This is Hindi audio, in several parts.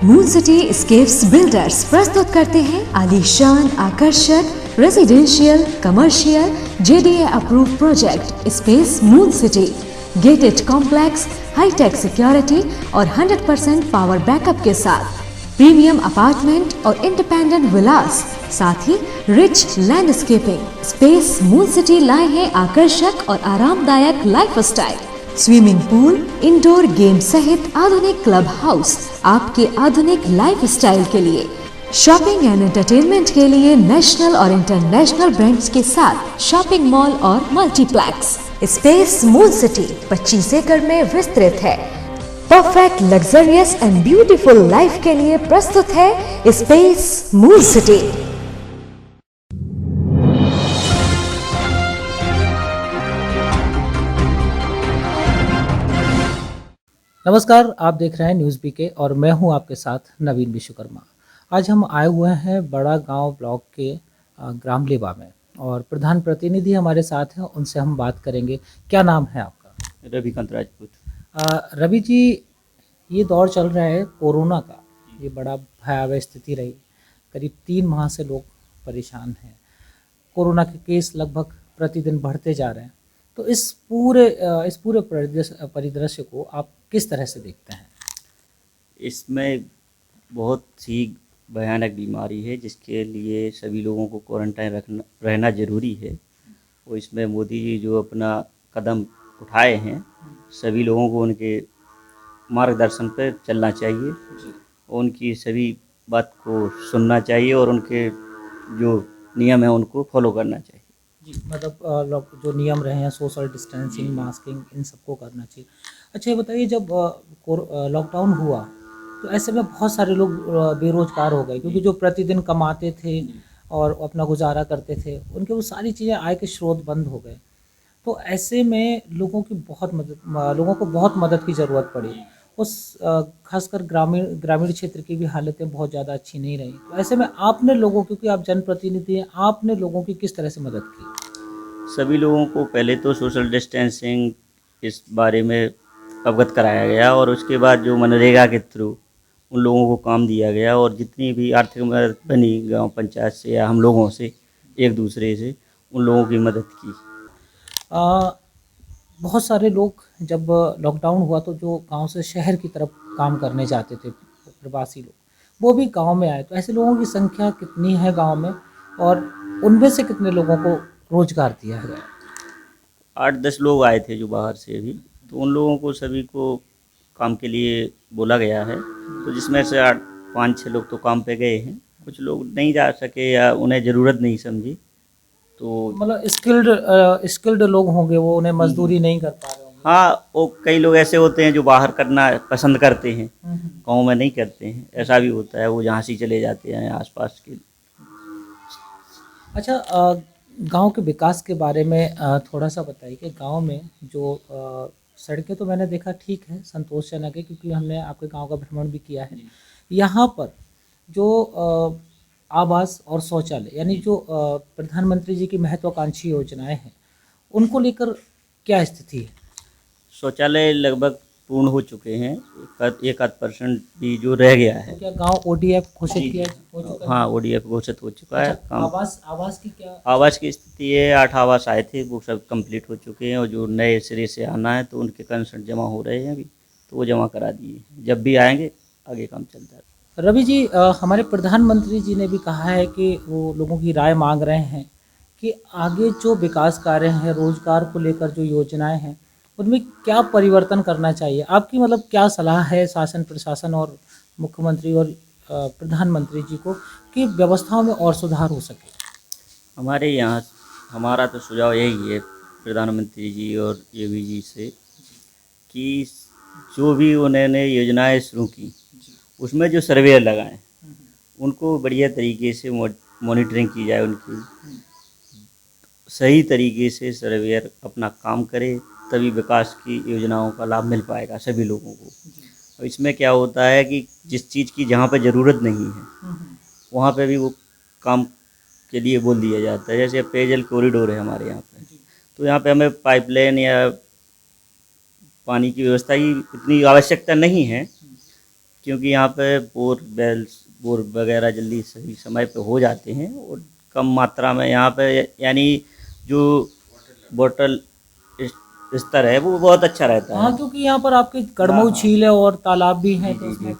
मून सिटी एस्केप्स बिल्डर्स प्रस्तुत करते हैं आलीशान आकर्षक residential commercial JDA approve project space moon city. Gated complex, hitech security और 100% पावर बैकअप के साथ प्रीमियम अपार्टमेंट और इंडिपेंडेंट विलास, साथ ही rich landscaping. Space moon city लाए हैं आकर्षक और आरामदायक lifestyle, swimming pool, indoor game सहित आधुनिक क्लब हाउस आपके आधुनिक लाइफस्टाइल के लिए। शॉपिंग एंड एंटरटेनमेंट के लिए नेशनल और इंटरनेशनल ब्रांड्स के साथ शॉपिंग मॉल और मल्टीप्लेक्स। स्पेस मून सिटी 25 एकड़ में विस्तृत है। Perfect luxurious and beautiful life के लिए प्रस्तुत है स्पेस मून सिटी। नमस्कार, आप देख रहे हैं न्यूज़ बीके और मैं हूं आपके साथ नवीन विश्वकर्मा। आज हम आए हुए हैं बड़ा गांव ब्लॉक के ग्राम लेबा में और प्रधान प्रतिनिधि हमारे साथ हैं, उनसे हम बात करेंगे। क्या नाम है आपका? रविकांत राजपूत। रवि जी, ये दौर चल रहा है कोरोना का, ये बड़ा भयावह स्थिति रही। करीब 3 माह से लोग परेशान हैं। कोरोना के केस लगभग प्रतिदिन बढ़ते जा रहे हैं। तो इस पूरे परिदृश्य को आप किस तरह से देखते हैं? इसमें बहुत ही भयानक बीमारी है जिसके लिए सभी लोगों को क्वारंटाइन रहना ज़रूरी है। और इसमें मोदी जी जो अपना कदम उठाए हैं, सभी लोगों को उनके मार्गदर्शन पर चलना चाहिए, उनकी सभी बात को सुनना चाहिए और उनके जो नियम है उनको फॉलो करना चाहिए। जी, मतलब जो नियम रहे हैं, सोशल डिस्टेंसिंग, मास्किंग, इन सबको करना चाहिए। अच्छा, ये बताइए, जब लॉकडाउन हुआ तो ऐसे में बहुत सारे लोग बेरोजगार हो गए, क्योंकि जो प्रतिदिन कमाते थे और अपना गुजारा करते थे, उनके वो सारी चीज़ें, आय के स्रोत बंद हो गए। तो ऐसे में लोगों को बहुत मदद की ज़रूरत पड़ी। खासकर ग्रामीण क्षेत्र की भी हालतें बहुत ज़्यादा अच्छी नहीं रही। तो ऐसे में आपने लोगों, क्योंकि आप जनप्रतिनिधि हैं, आपने लोगों की किस तरह से मदद की? सभी लोगों को पहले तो सोशल डिस्टेंसिंग इस बारे में अवगत कराया गया और उसके बाद जो मनरेगा के थ्रू उन लोगों को काम दिया गया और जितनी भी आर्थिक मदद बनी गांव पंचायत से या हम लोगों से, एक दूसरे से उन लोगों की मदद की। बहुत सारे लोग, जब लॉकडाउन हुआ तो जो गांव से शहर की तरफ काम करने जाते थे, प्रवासी लोग, वो भी गांव में आए। तो ऐसे लोगों की संख्या कितनी है गांव में, और उनमें से कितने लोगों को रोजगार दिया गया? 8-10 लोग आए थे जो बाहर से भी, तो उन लोगों को सभी को काम के लिए बोला गया है। तो जिसमें से 5-6 लोग तो काम पे गए हैं, कुछ लोग नहीं जा सके या उन्हें ज़रूरत नहीं समझी। तो मतलब स्किल्ड लोग होंगे, वो उन्हें मजदूरी नहीं कर पा रहे होंगे। हाँ, वो कई लोग ऐसे होते हैं जो बाहर करना पसंद करते हैं, गाँव में नहीं करते हैं, ऐसा भी होता है। वो जहाँ से चले जाते हैं आसपास के। अच्छा, गांव के विकास के बारे में थोड़ा सा बताइए कि गांव में जो सड़कें, तो मैंने देखा ठीक है, संतोषजनक है, क्योंकि हमने आपके गांव का भ्रमण भी किया है। यहाँ पर जो आवास और शौचालय, यानी जो प्रधानमंत्री जी की महत्वाकांक्षी योजनाएं हैं, उनको लेकर क्या स्थिति है? शौचालय लगभग पूर्ण हो चुके हैं, 1-8% भी जो रह गया है। तो क्या गांव ओडीएफ घोषित किया हो चुका है? हाँ, ODF घोषित हो चुका है। अच्छा, आवास की क्या? आवास की स्थिति है, 8 आवास आए थे, वो सब कंप्लीट हो चुके हैं और जो नए सिरे से आना है तो उनके कंसर्ट जमा हो रहे हैं अभी, तो वो जमा करा दिए। जब भी आएंगे आगे काम चलता है। रवि जी, हमारे प्रधानमंत्री जी ने भी कहा है कि वो लोगों की राय मांग रहे हैं कि आगे जो विकास कार्य हैं, रोजगार को लेकर जो योजनाएं हैं, उनमें क्या परिवर्तन करना चाहिए? आपकी मतलब क्या सलाह है शासन प्रशासन और मुख्यमंत्री और प्रधानमंत्री जी को, कि व्यवस्थाओं में और सुधार हो सके? हमारे यहाँ हमारा तो सुझाव यही है प्रधानमंत्री जी और योगी जी से, कि जो भी उन्होंने योजनाएं शुरू की उसमें जो सर्वेयर लगाएं उनको बढ़िया तरीके से मॉनिटरिंग की जाए, उनकी सही तरीके से सर्वेयर अपना काम करे, तभी विकास की योजनाओं का लाभ मिल पाएगा सभी लोगों को। और इसमें क्या होता है कि जिस चीज़ की जहाँ पे ज़रूरत नहीं है वहाँ पे भी वो काम के लिए बोल दिया जाता है। जैसे पेयजल कॉरिडोर है हमारे यहाँ पे, तो यहाँ पे हमें पाइपलाइन या पानी की व्यवस्था की इतनी आवश्यकता नहीं है, क्योंकि यहाँ पे बोर वगैरह जल्दी सही समय पे हो जाते हैं और कम मात्रा में यहाँ पे यानी जो वाटर स्तर है वो बहुत अच्छा रहता है। हाँ, क्योंकि यहाँ पर आपके गड़मऊ झील है और तालाब भी है, तो उसमें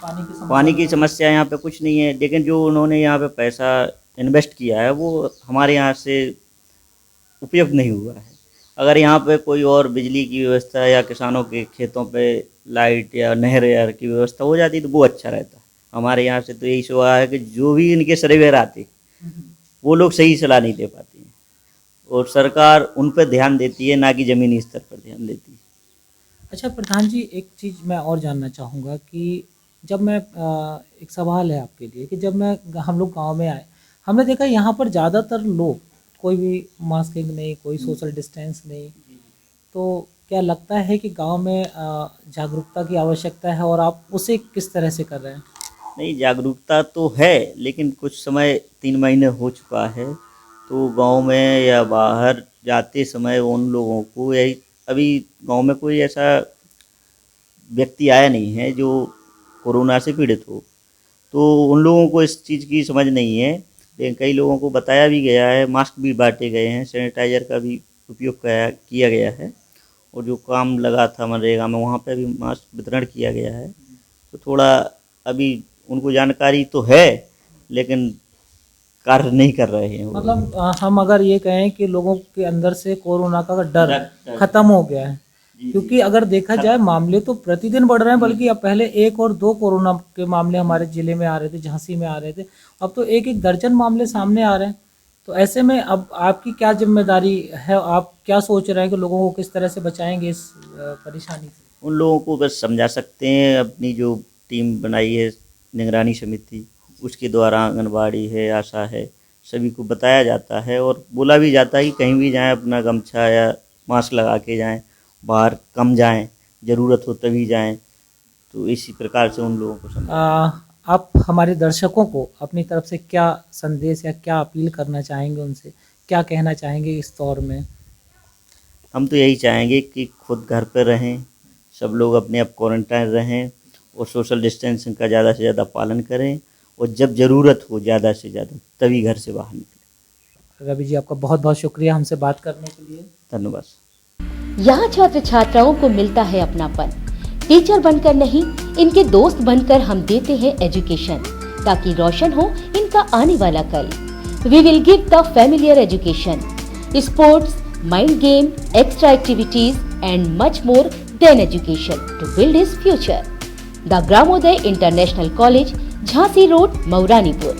पानी की समस्या यहाँ पे कुछ नहीं है, लेकिन जो उन्होंने यहाँ पे पैसा इन्वेस्ट किया है वो हमारे यहाँ से उपयुक्त नहीं हुआ है। अगर यहाँ पे कोई और बिजली की व्यवस्था या किसानों के खेतों पे लाइट या नहर की व्यवस्था हो जाती तो वो अच्छा रहता। हमारे यहाँ से तो यही हुआ है कि जो भी इनके सर्वेयर आते वो लोग सही सलाह नहीं दे पाते हैं और सरकार उन पर ध्यान देती है, ना कि ज़मीनी स्तर पर ध्यान देती है। अच्छा प्रधान जी, एक चीज़ मैं और जानना चाहूँगा कि जब मैं एक सवाल है आपके लिए कि जब हम लोग गांव में आए, हमने देखा यहाँ पर ज़्यादातर लोग कोई भी मास्किंग नहीं, कोई सोशल डिस्टेंस नहीं, तो क्या लगता है कि गांव में जागरूकता की आवश्यकता है और आप उसे किस तरह से कर रहे हैं? नहीं, जागरूकता तो है, लेकिन कुछ समय 3 महीने हो चुका है तो गांव में या बाहर जाते समय उन लोगों को यही अभी गांव में कोई ऐसा व्यक्ति आया नहीं है जो कोरोना से पीड़ित हो, तो उन लोगों को इस चीज़ की समझ नहीं है। लेकिन कई लोगों को बताया भी गया है, मास्क भी बांटे गए हैं, सैनिटाइज़र का भी उपयोग किया गया है और जो काम लगा था मनरेगा में वहाँ पे भी मास्क वितरण किया गया है। तो थोड़ा अभी उनको जानकारी तो है लेकिन कार्य नहीं कर रहे हैं। मतलब हम अगर ये कहें कि लोगों के अंदर से कोरोना का डर खत्म हो गया है, क्योंकि अगर देखा जाए मामले तो प्रतिदिन बढ़ रहे हैं, बल्कि अब पहले 1 और 2 कोरोना के मामले हमारे जिले में आ रहे थे, झांसी में आ रहे थे, अब तो 1-1 दर्जन मामले सामने आ रहे हैं। तो ऐसे में अब आपकी क्या जिम्मेदारी है, आप क्या सोच रहे हैं कि लोगों को किस तरह से बचाएंगे इस परेशानी से? उन लोगों को बस समझा सकते हैं, अपनी जो टीम बनाई है निगरानी समिति, उसके द्वारा आंगनबाड़ी है, आशा है, सभी को बताया जाता है और बोला भी जाता है कि कहीं भी जाएं अपना गमछा या मास्क लगा के जाएं, बाहर कम जाएं, ज़रूरत हो तभी जाएं। तो इसी प्रकार से उन लोगों को समझा। आप हमारे दर्शकों को अपनी तरफ से क्या संदेश या क्या अपील करना चाहेंगे, उनसे क्या कहना चाहेंगे इस दौर में? हम तो यही चाहेंगे कि खुद घर पर रहें, सब लोग अपने आप क्वारंटाइन रहें और सोशल डिस्टेंसिंग का ज़्यादा से ज़्यादा पालन करें और जब ज़रूरत हो ज़्यादा से ज़्यादा तभी घर से बाहर निकलें। रवि जी, आपका बहुत बहुत शुक्रिया हमसे बात करने के लिए। धन्यवाद। यहाँ छात्र छात्राओं को मिलता है अपनापन। टीचर बनकर नहीं, इनके दोस्त बनकर हम देते हैं एजुकेशन, ताकि रोशन हो इनका आने वाला कल। We will give the familiar education, sports, mind game, extra activities and much more then education to build his future. The Gramodaya International College, Jhansi Road, Mauranipur.